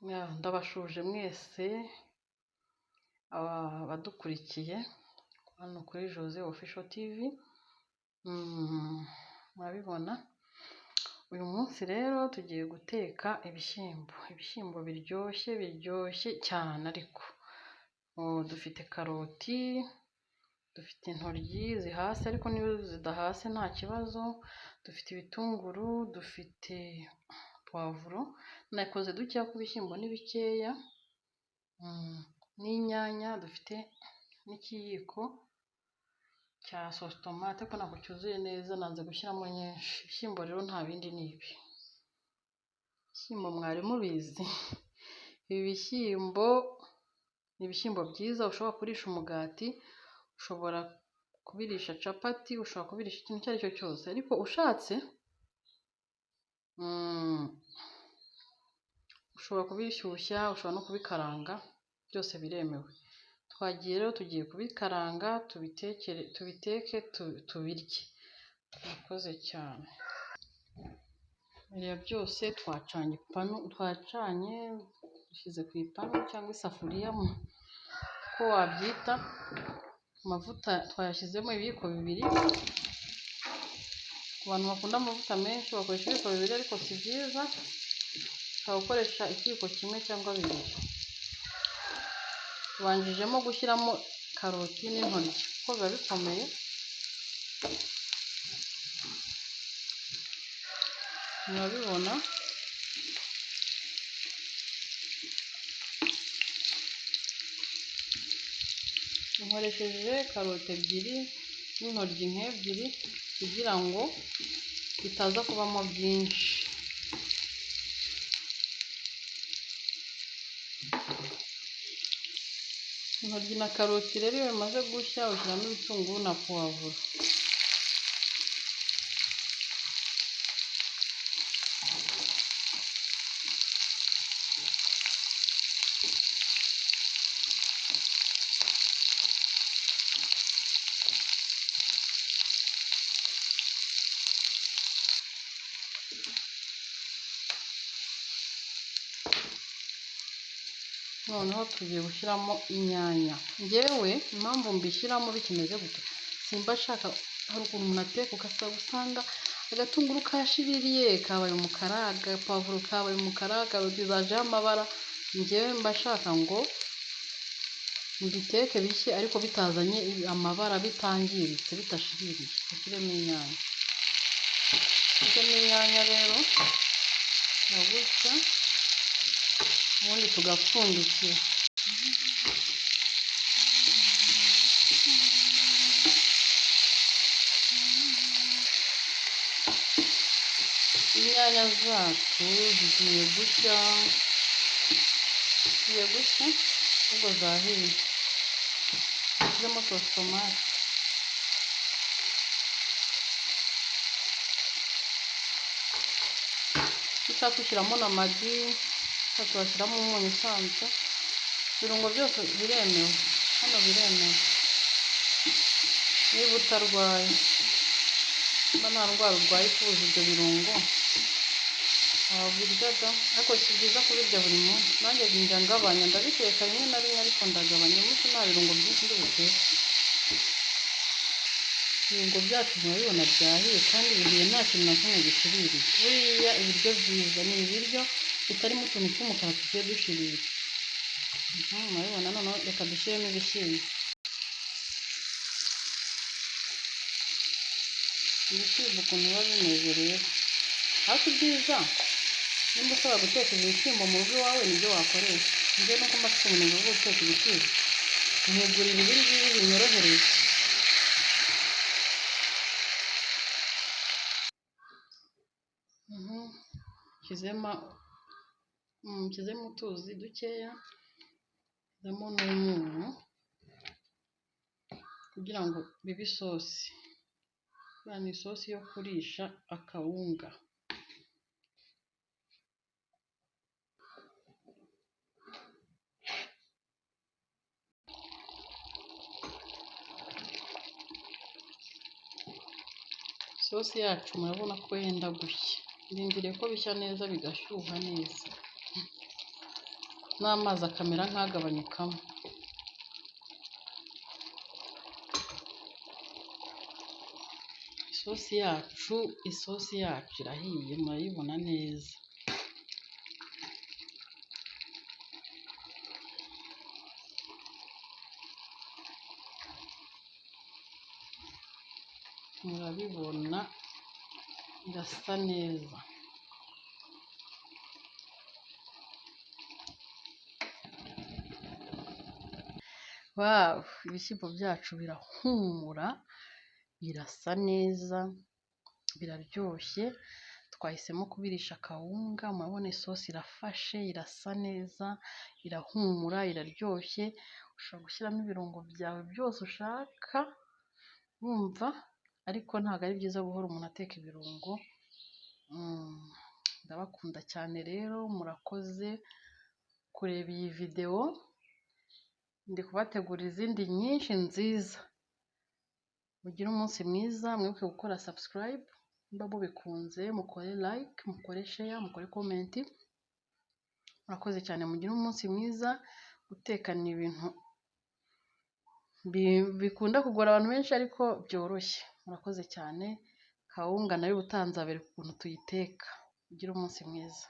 Ndabashuje mwese abadukurikiye hano kuri Jose Official TV. Murabibona uyu munsi rero tugiye guteka ibishyimbo biryoshye cyane. Ariko dufite karoti, dufite intoryi zihase, ariko niyo zidahase nta kibazo. Dufite ibitunguru, dufite pavuro, nakoze dukeya ku bishyimbo ni bikeya, n'inyanya, dufite n'ikiyiko cya sauce tomate ariko ntabwo cyuzuye neza, nanze gushyiramo nyinshi. Ibishyimbo rero nta bindi ni ibi bishyimbo, mwari mubizi. Ibi bishyimbo ni ibishyimbo byiza, ushobora kurisha umugati, ushobora kubirisha capati, ushobora kubirisha ikintu icyo ari cyo cyose, ariko ushatse ushobora kubishyushya, ushobora no kubikaranga, byose biremewe. Twagiye rero tugiye kubikaranga, tubiteke, tubirye. Murakoze cyane. Biriya byose twacanye, dushyize ku ipanu cyangwa isafuriya, uko wabyita. Amavuta twayashyizemo ibiyiko bibiri. Ku bantu bakunda amavuta menshi bakoresha ibiyiko bibiri, ariko si byiza, ushobora gukoresha ikiyiko kimwe cyangwa bibiri. Tubanjijemo gushyiramo karoti n'intoryi kuko biba bikomeye. Murabibona, nkoresheje karoti ebyiri n'intoryi nk'ebyiri kugira ngo bitaza kubamo byinshi. Intoryi na karoti rero iyo bimaze gushya, ushyiramo ibitunguru na puwavuro. Noneho tugiye gushyiramo inyanya. Njyewe impamvu mbishyiramo bikimeze gutya, simba shaka, hari ukuntu umuntu ateka ugasanga agatunguru kashiririye kabaye umukara, agapavuro kabaye umukara, karoti zajeho amabara. Njyewe mba shaka ngo mbiteke bishye ariko bitazanye amabara, bitangiritse, bitashiririye. Dushyiremo inyanya. Dushyiremo inyanya rero gutya, ubundi tugapfundikira. Inyanya zacu zigiye gushya, ubwo zahiye. Dushyiremo sauce tomate. Ushaka ushyiramo na magi, ushaka washyiramo umunyu usanzwe. Ibirungo byose biremewe, hano biremewe. Niba utarwaye, niba nta ndwara urwaye kubuza ibyo birungo, wabirya da, ariko si byiza kubirya buri munsi. Nanjye njya ngabanya, ndabiteka rimwe na rimwe, ariko ndagabanya. Umunsi nta birungo byinshi ndi buteke. Ibirungo byacu murabibona byahiye kandi bihiye, nta kintu na kimwe gishiririye. Buriya ibiryo byiza ni ibiryo bitarimo utuntu tw'umukara tugiye dushirira. Murabibona. Noneho reka dushyiremo ibishyimbo. Ibishyimbo ukuntu biba bimeze rero, ariko ibyiza nimba ushobora guteka ibishyimbo mu rugo iwawe nibyo wakoresha. Njye nuko mba mfite umuntu wo guteka ibishyimbo, nkigurira ibi ngibi binyorohereza. Nshyizemo utuzi dukeya, nshyizemo n'umunyu kugira ngo bibe isosi. Ni isosi yo kurisha akawunga. Isosi yacu murabona ko yenda gushya. Ndindiriye ko bishya neza bigashyuha neza. n'amazi akamera nk'agabanyukamo. Isosi yacu irahiye, murayibona neza. Murabibona irasa neza. Wawu, ibishyimbo byacu birahumura, birasa neza, biraryoshye. Twahisemo kubirisha akawunga, murabona isosi irafashe, irasa neza, irahumura, iraryoshye. Ushobora gushyiramo ibirungo byawe byose ushaka, wumva, ariko ntabwo ari byiza guhora umuntu ateka ibirungo. Ndabakunda cyane rero, murakoze kureba iyi videwo. Ndi kubategura izindi nyinshi nziza. Mugire umunsi mwiza, mwibuke gukora subscribe niba mubikunze, mukore like, mukore share, mukore comment. Murakoze cyane, mugire umunsi mwiza. Guteka ni ibintu bikunda kugora abantu benshi ariko byoroshye. Murakoze cyane. Kawunga nayo ubutanze abereka ukuntu tuyiteka. Mugire umunsi mwiza.